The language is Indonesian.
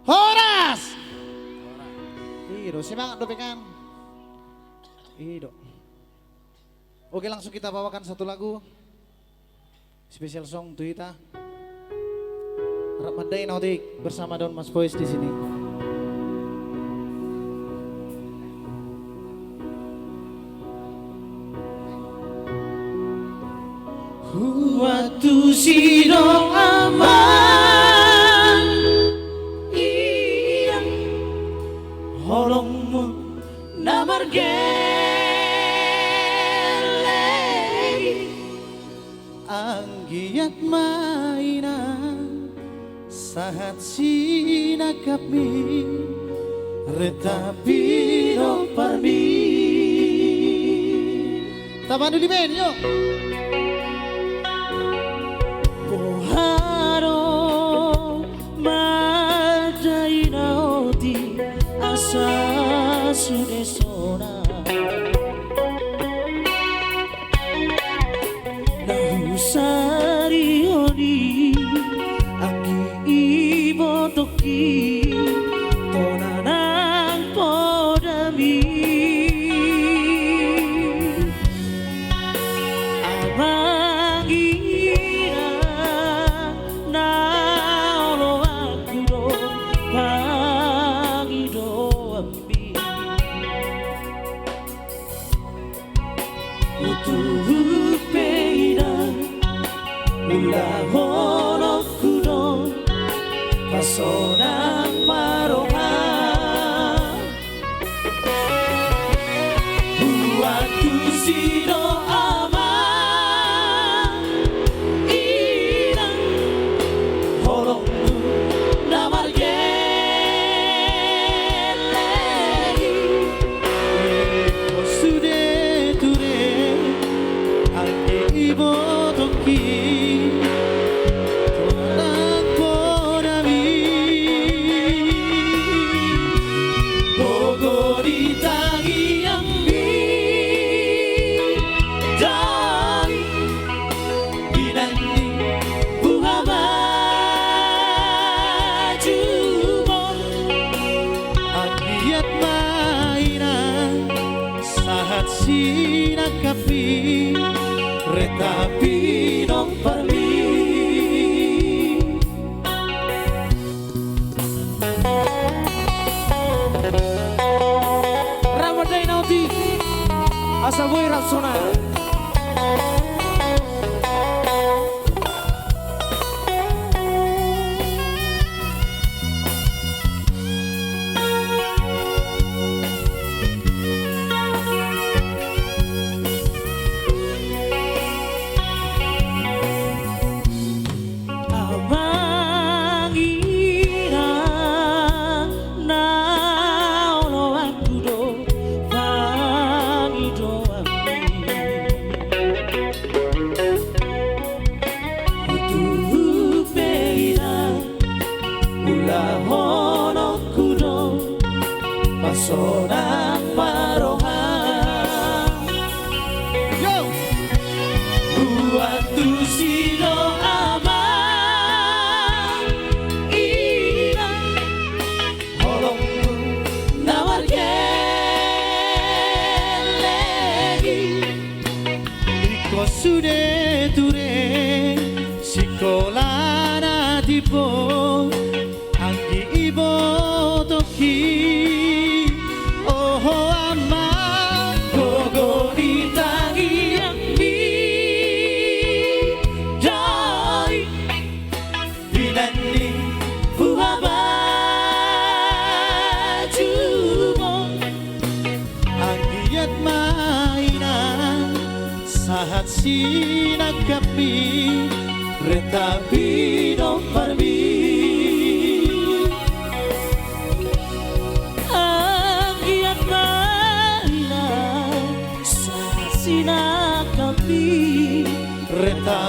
Horas. Ido, semangat dopekan. Ido. Oke, langsung kita bawakan satu lagu special song untuk kita. Ramadai Nautik bersama Don Mas Boys di sini. Waktu siro aman iya holongmu namar gelei Anggiat mainan sahat sinakapmi retapi no parmi. Taman dulu Ben, yuk. Sudesona Nahusari hori Aki ibo toki Tonanang podami Abang ira Naolo aku do Pangido ambi Utupeira Ula hono kudo Pasona maroha Waktu siro aman Irang Holongmu namar gelei Sude ture ake ibo toki tonang podami Bogori tangi ambi Dari binani buhama jumon Anggiat mainan sahat sinakapi Retapi nong parmi Ramadai Nautik asa boy rapsona. Abang ira naolo aku do pangido ambi Utupeira Ula hono kudo Pasona maroha Yo, Waktu siro aman Irang Holongmu nawar gelei iko sude ture sekolah nadipo anggi ibo toki oh aman Bogori tangi ambi Dari binani buhama jumon anggiat mainan sahat sinakapi Retapi nong parmi Anggiat mainan Sasinakapi reta